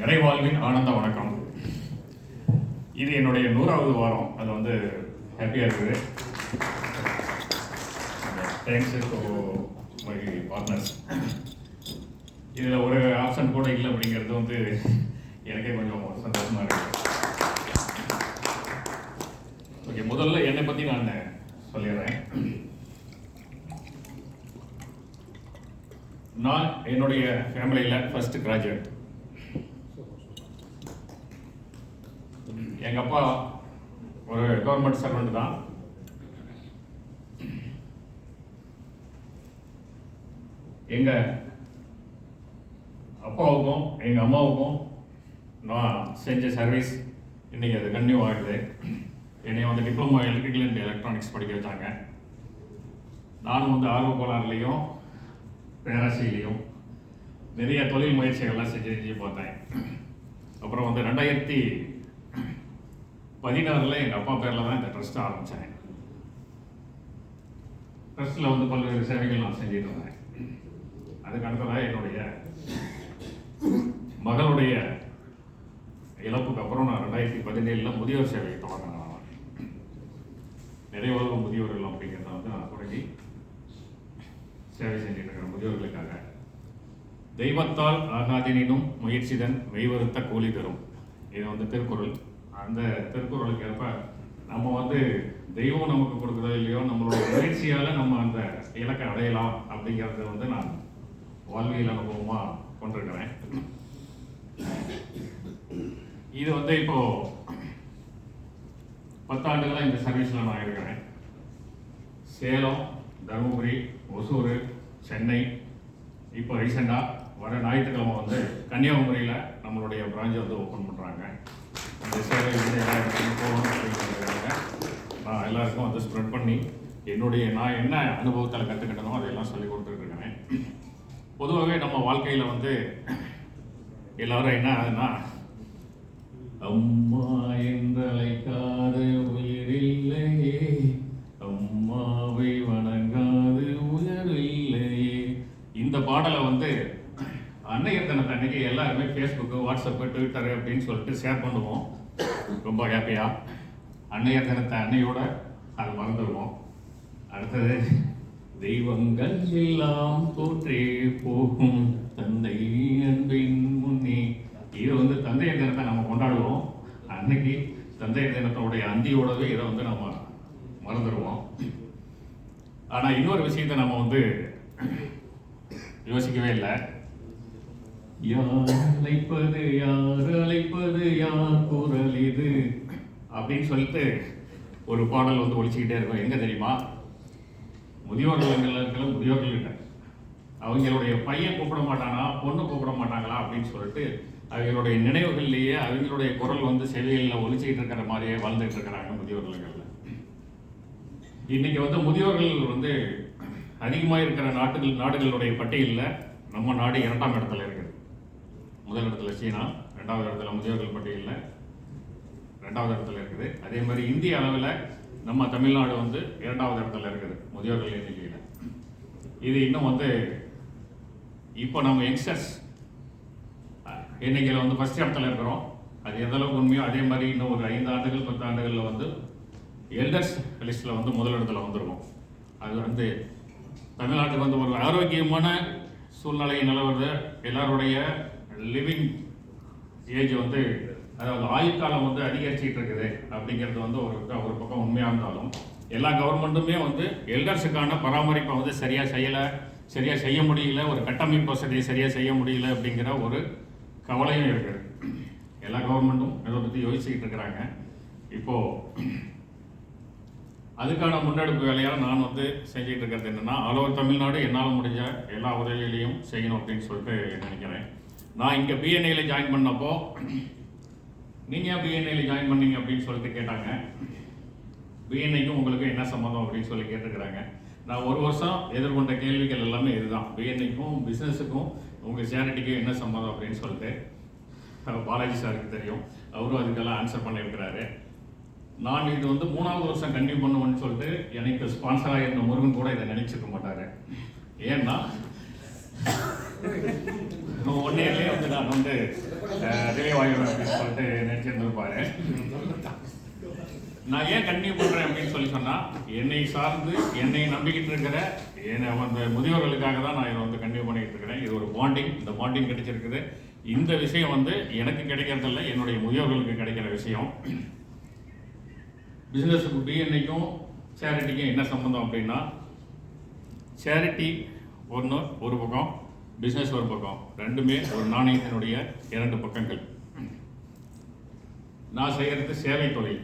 நிறைவாழ்வின் ஆனந்த வணக்கம். இது என்னுடைய 100வது வாரம். அது வந்து ஹாப்பியாக இருக்குது. Thanks to my partners. இதில் ஒரு ஆப்ஷன் கூட இல்லை அப்படிங்கிறது வந்து எனக்கே கொஞ்சம் சந்தோஷமாக இருக்குது. ஓகே, முதல்ல என்னை பற்றி நான் சொல்லிடுறேன். நான் என்னுடைய ஃபேமிலியில் ஃபர்ஸ்ட் கிராஜுவேட். எங்கள் அப்பா ஒரு கவர்மெண்ட் சர்வெண்ட் தான். எங்கள் அப்பாவுக்கும் எங்கள் அம்மாவுக்கும் நான் செஞ்ச சர்வீஸ் இன்றைக்கி அது கன்டினியூ ஆகுது. என்னை வந்து டிப்ளமோ எலக்ட்ரிக்கல் அண்ட் எலக்ட்ரானிக்ஸ் படிக்க வச்சாங்க. நானும் வந்து ஆர்வ கோளாறுலேயும் பேராசிலையும் நிறைய தொழில் முயற்சிகள்லாம் செஞ்சு பார்த்தேன். அப்புறம் வந்து 2016 எங்கள் அப்பா பேரில் தான் இந்த ட்ரஸ்ட் ஆரம்பித்தேன். ட்ரஸ்ட்டில் வந்து பல்வேறு சேவைகள் நான் செஞ்சுட்டு இருந்தேன். அதுக்கு அடுத்ததாக என்னுடைய மகளுடைய இழப்புக்கு அப்புறம் நான் 2017 முதியோர் சேவையை தொடங்கினேன். நிறைய உலக முதியோர்கள் அப்படிங்கிறத வந்து நான் தொடங்கி சேவை செஞ்சுட்டு இருக்கிறேன் முதியோர்களுக்காக. தெய்வத்தால் ஆகாதெனினும் முயற்சிதன் மெய்வருத்த கூலி தரும். இது வந்து திருக்குறள். அந்த திருக்குறளுக்கு ஏற்ப நம்ம வந்து தெய்வம் நமக்கு கொடுக்குறதோ இல்லையோ, நம்மளுடைய முயற்சியால் நம்ம அந்த இலக்கை அடையலாம் அப்படிங்கிறத வந்து நான் வாழ்வியல் அனுபவமாக கொண்டிருக்கிறேன். இது வந்து இப்போது 10 ஆண்டுகளாக இந்த சர்வீஸில் நான் இருக்கிறேன். சேலம், தருமபுரி, ஒசூர், சென்னை, இப்போ ரீசெண்டாக வர ஞாயிற்றுக்கிழமை வந்து கன்னியாகுமரியில் நம்மளுடைய பிரான்ச்சை வந்து ஓப்பன் பண்ணுறாங்க. அந்த சேவை வந்து எல்லா இடத்துலையும் போகணும் அப்படிங்கிறதுக்காக நான் எல்லாருக்கும் வந்து ஸ்ப்ரெட் பண்ணி நான் என்ன அனுபவத்தில் கற்றுக்கிட்டனோ அதையெல்லாம் சொல்லி கொடுத்துட்ருக்கிறேன். பொதுவாகவே நம்ம வாழ்க்கையில் வந்து எல்லோரும் என்ன ஆகுதுன்னா, அம்மா என்றழைக்காத உயிரில்லையே, அம்மாவை வணங்காது உயரில்லையே. இந்த பாடலை வந்து அன்னையர் தினத்தை அன்னைக்கு எல்லாருமே ஃபேஸ்புக்கு, வாட்ஸ்அப்பு, ட்விட்டரு அப்படின்னு சொல்லிட்டு ஷேர் பண்ணுவோம். ரொம்ப ஹாப்பியாக அன்னையர் தினத்தை அன்னையோட அது மறந்துடுவோம். அடுத்தது, தெய்வங்கள் எல்லாம் தோற்றே போகும் தந்தை அன்பின் முன்னே. இது வந்து தந்தையர் தினத்தை நம்ம கொண்டாடுவோம். அன்னைக்கு தந்தையர் தினத்தோடைய அந்தியோடவே இதை வந்து நம்ம மறந்துடுவோம். ஆனால் இன்னொரு விஷயத்தை நம்ம வந்து யோசிக்கவே இல்லை. யார் அழைப்பது யார் குரல் இது அப்படின்னு சொல்லிட்டு ஒரு பாடல் வந்து ஒழிச்சுக்கிட்டே இருக்கும். எங்கே தெரியுமா? முதியோர்கள்கிட்ட அவங்களுடைய பையன் கூப்பிட மாட்டானா, பொண்ணு கூப்பிட மாட்டாங்களா அப்படின்னு சொல்லிட்டு அவங்களுடைய நினைவுகள்லேயே அவங்களுடைய குரல் வந்து செவிகளில் ஒழிச்சிக்கிட்டு இருக்கிற மாதிரியே வாழ்ந்துட்டு இருக்கிறாங்க முதியோர்கள். இன்னைக்கு வந்து முதியோர்கள் வந்து அதிகமாக இருக்கிற நாடுகளுடைய பட்டியலில் நம்ம நாடு 2ஆம் இடத்துல இருக்குது. முதல் இடத்துல சீனா, 2வது இடத்துல முதியோர்கள் பட்டியலில் 2வது இடத்துல இருக்குது. அதே மாதிரி இந்திய அளவில் நம்ம தமிழ்நாடு வந்து 2வது இடத்துல இருக்குது முதியோர்கள் எண்ணிக்கையில். இது இன்னும் வந்து இப்போ நம்ம யங்ஸ்டர்ஸ் எண்ணிக்கையில் வந்து ஃபர்ஸ்ட் இடத்துல இருக்கிறோம். அது எந்த அளவுக்கு உண்மையோ அதே மாதிரி இன்னும் ஒரு 5 ஆண்டுகள் 10 ஆண்டுகளில் வந்து எல்டர்ஸ் லிஸ்ட்டில் வந்து முதல் இடத்துல வந்துருக்கும். அது வந்து தமிழ்நாட்டுக்கு வந்து ஒரு ஆரோக்கியமான சூழ்நிலை நிலவுறது. எல்லாருடைய லிவிங் ஏஜ் வந்து, அதாவது ஆயுட்காலம் வந்து அதிகரிச்சிட்டு இருக்குது அப்படிங்கிறது வந்து ஒரு பக்கம் உண்மையாக இருந்தாலும், எல்லா கவர்மெண்ட்டுமே வந்து எல்டர்ஸுக்கான பராமரிப்பை வந்து சரியாக செய்ய முடியல, ஒரு கட்டமைப்பு வசதியை சரியாக செய்ய முடியல அப்படிங்கிற ஒரு கவலையும் இருக்குது. எல்லா கவர்மெண்ட்டும் இதை பற்றி யோசிச்சுக்கிட்டு இருக்கிறாங்க. இப்போது அதுக்கான முன்னெடுப்பு வேலையாக நான் வந்து செஞ்சுட்டு இருக்கிறது என்னென்னா, ஆல் ஓவர் தமிழ்நாடு என்னால் முடிஞ்ச எல்லா உதவிகளையும் செய்யணும் அப்படின்னு சொல்லிட்டு நினைக்கிறேன். நான் இங்கே பிஎன்ஐயில் ஜாயின் பண்ணப்போ, நீங்கள் ஏன் பிஎன்ஐயில் ஜாயின் பண்ணீங்க அப்படின்னு சொல்லிட்டு கேட்டாங்க. பிஎன்ஐக்கும் உங்களுக்கு என்ன சம்மந்தம் அப்படின்னு சொல்லி கேட்டுக்கிறாங்க. நான் ஒரு வருஷம் எதிர்கொண்ட கேள்விகள் எல்லாமே இதுதான். பிஎன்ஐக்கும் பிஸ்னஸுக்கும் உங்கள் சேரிட்டிக்கும் என்ன சம்மந்தம் அப்படின்னு சொல்லிட்டு பாலாஜி சாருக்கு தெரியும். அவரும் அதுக்கெல்லாம் ஆன்சர் பண்ணியிருக்கிறாரு. நான் இது வந்து 3வது வருஷம் கண்டினியூ பண்ணுவேன்னு சொல்லிட்டு எனக்கு ஸ்பான்சராக இருந்த முருகன் கூட இதை நினைச்சிருக்க மாட்டார். ஏன்னா 1 இயர்லேயே வந்து நான் வந்து ரிலீவ் ஆகிடுவேன் அப்படின்னு சொல்லிட்டு நினச்சிருந்துருப்பாரு. நான் ஏன் கண்டினியூ பண்ணுறேன் அப்படின்னு சொன்னால், என்னை சார்ந்து என்னை நம்பிக்கிட்டு இருக்கிற அந்த முதியோர்களுக்காக தான் நான் இதை வந்து கண்டினியூ பண்ணிக்கிட்டு இருக்கிறேன். இது ஒரு பாண்டிங், இந்த பாண்டிங் கிடைச்சிருக்குது. இந்த விஷயம் வந்து எனக்கு கிடைக்கிறதில்ல, என்னுடைய முதியோர்களுக்கு கிடைக்கிற விஷயம். பிஸ்னஸுக்கு பிஎன்ஐக்கும் சேரிட்டிக்கும் என்ன சம்மந்தம் அப்படின்னா, சேரிட்டி ஒரு பக்கம், பிஸ்னஸ் ஒரு பக்கம், ரெண்டுமே ஒரு நாணயத்தினுடைய 2 பக்கங்கள். நான் செய்கிறது சேவை தொழில்.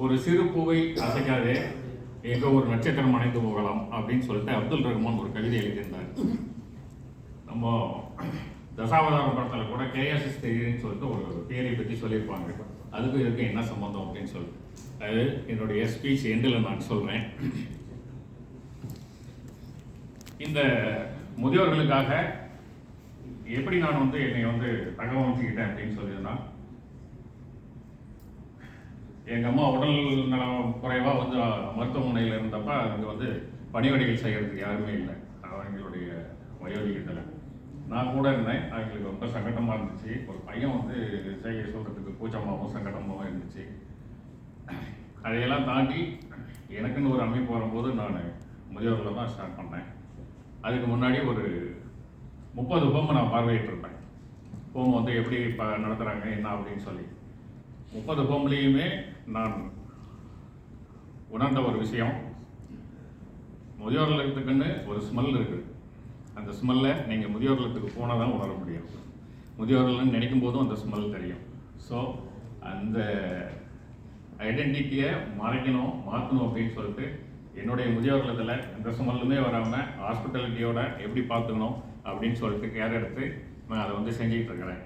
ஒரு சிறு பூவை அசைக்காதே எங்க ஒரு நட்சத்திரம் அணைந்து போகலாம் அப்படின்னு சொல்லிட்டு அப்துல் ரஹ்மான் ஒரு கவிதை எழுதியிருந்தார். நம்ம தசாவதாரம் படத்தில் கூட கேஎஸ்எஸ் தியரின்னு சொல்லிட்டு ஒரு தியரியை பற்றி சொல்லியிருப்பாங்க. அதுக்கு இதுக்கு என்ன சம்பந்தம் அப்படின்னு சொல்லிட்டு, அது என்னுடைய ஸ்பீச் எண்டில் நான் சொல்கிறேன். இந்த முதியோர்களுக்காக எப்படி நான் வந்து என்னை வந்து தகவமைச்சுக்கிட்டேன் அப்படின்னு சொல்லியிருந்தா, எங்கள் அம்மா உடல் நலம் குறைவாக வந்து மருத்துவமனையில் இருந்தப்ப அங்கே வந்து பணிவடைகள் செய்கிறதுக்கு யாருமே இல்லை. அவங்களுடைய வயோதிகத்தில் நான் கூட இருந்தேன். அவங்களுக்கு ரொம்ப சங்கடமாக இருந்துச்சு. ஒரு பையன் வந்து செய்ய சொல்கிறதுக்கு கூச்சமாகவும் சங்கடமாகவும் இருந்துச்சு. அதையெல்லாம் தாண்டி எனக்குன்னு ஒரு அமைப்பு வரும்போது நான் முதியோர்களை தான் ஸ்டார்ட் பண்ணேன். அதுக்கு முன்னாடி ஒரு 30 ஹோம் நான் பார்வையிட்டிருப்பேன். ஹோம் வந்து எப்படி நடத்துகிறாங்க என்ன அப்படின்னு சொல்லி 30 ஹோம்லேயுமே நான் உணர்ந்த ஒரு விஷயம், முதியோர்களுக்குன்னு ஒரு ஸ்மெல் இருக்குது. அந்த ஸ்மெல்லை நீங்கள் முதியோர்களுக்கு போனால் தான் உணர முடியும். முதியோர்கள்னு நினைக்கும் போதும் அந்த ஸ்மெல் தெரியும். ஸோ அந்த ஐடென்டிட்டியை மாற்றணும் அப்படின்னு சொல்லிட்டு என்னுடைய முதியோர்களத்தில் எந்த ஸ்மெல்லுமே வராமல் ஹாஸ்பிட்டாலிட்டியோட எப்படி பார்த்துக்கணும் அப்படின்னு சொல்லிட்டு கேர் எடுத்து நான் அதை வந்து செஞ்சுக்கிட்டு இருக்கிறேன்.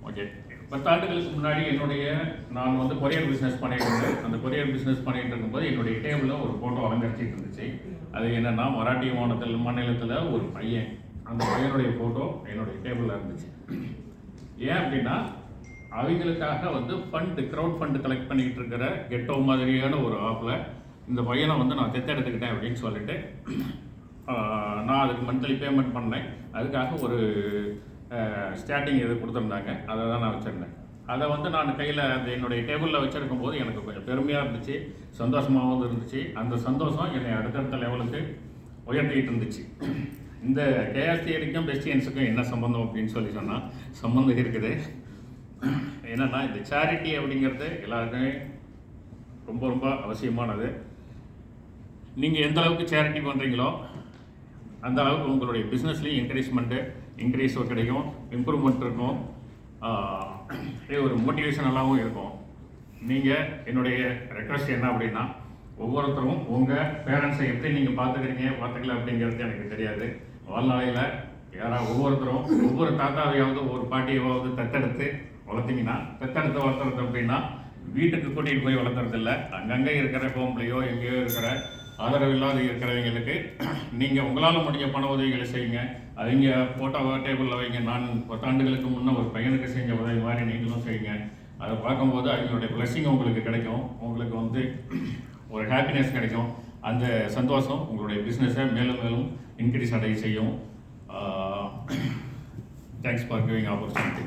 ஓகே 10 ஆண்டுகளுக்கு முன்னாடி நான் வந்து கொரியர் பிஸ்னஸ் பண்ணிட்டு இருந்தேன். அந்த கொரியர் பிஸ்னஸ் பண்ணிட்டு இருக்கும்போது என்னுடைய டேபிளில் ஒரு ஃபோட்டோ அலங்கரிச்சிட்டு இருந்துச்சு. அது என்னன்னா, மராட்டி மாநிலத்தில் ஒரு பையன், அந்த பையனுடைய ஃபோட்டோ என்னுடைய டேபிளில் இருந்துச்சு. ஏன் அப்படின்னா, அவங்களுக்காக வந்து க்ரௌட் ஃபண்டு கலெக்ட் பண்ணிக்கிட்டு இருக்கிற கெட்டோ மாதிரியான ஒரு ஆப்பில் இந்த பையனை வந்து நான் எடுத்துக்கிட்டேன் அப்படின்னு சொல்லிட்டு நான் அதுக்கு மந்த்லி பேமெண்ட் பண்ணேன். அதுக்காக ஒரு ஸ்டார்டிங் இது கொடுத்துருந்தாங்க, அதை தான் நான் வச்சுருந்தேன். அதை வந்து நான் கையில் அந்த என்னுடைய டேபிளில் வச்சுருக்கும் போது எனக்கு கொஞ்சம் பெருமையாக இருந்துச்சு, சந்தோஷமாகவும் இருந்துச்சு. அந்த சந்தோஷம் என்னை அடுத்தடுத்த லெவலுக்கு உயர்த்திக்கிட்டு இருந்துச்சு. இந்த கேஆர் தியரிக்கும் பெஸ்டியன்ஸுக்கும் என்ன சம்பந்தம் அப்படின்னு சொன்னால், சம்பந்தம் இருக்குது. என்னென்னா, இந்த சேரிட்டி அப்படிங்கிறது எல்லாருக்குமே ரொம்ப ரொம்ப அவசியமானது. நீங்கள் எந்த அளவுக்கு சேரிட்டி பண்ணுறீங்களோ அந்த அளவுக்கு உங்களுடைய பிஸ்னஸ்லேயும் இன்க்ரீஸ் கிடைக்கும், இம்ப்ரூவ்மெண்ட் இருக்கும், ஒரு மோட்டிவேஷனலாகவும் இருக்கும். நீங்கள் என்னுடைய ரெக்வஸ்ட் என்ன அப்படின்னா, ஒவ்வொருத்தரும் உங்கள் பேரண்ட்ஸை எப்படி நீங்கள் பார்த்துக்கல அப்படிங்கிறது எனக்கு தெரியாது. வாழ்நாளையில் ஒவ்வொருத்தரும் ஒவ்வொரு தாத்தாவையாவது ஒரு பாட்டியாவது தத்தெடுத்து வளர்த்திங்கன்னா, தத்தெடுத்து வளர்த்துறது அப்படின்னா வீட்டுக்கு கூட்டிகிட்டு போய் வளர்த்துறதில்ல, அங்கங்கே இருக்கிற ஹோம்லேயோ எங்கேயோ இருக்கிற ஆதரவு இல்லாத இருக்கிறவங்களுக்கு நீங்கள் உங்களால் முடிஞ்ச பண உதவிகளை செய்யுங்க. அவங்க ஃபோட்டோவை டேபிளில் வைங்க. நான் 10 ஆண்டுகளுக்கு முன்னே ஒரு பையனுக்கு செஞ்ச உதவி மாதிரி நீங்களும் செய்யுங்க. அதை பார்க்கும்போது அவங்களுடைய பிளெஸிங் உங்களுக்கு கிடைக்கும், உங்களுக்கு வந்து ஒரு ஹாப்பினஸ் கிடைக்கும். அந்த சந்தோஷம் உங்களுடைய பிஸ்னஸை மேலும் மேலும் இன்க்ரீஸ் அடைய செய்யும். Thanks for giving opportunity.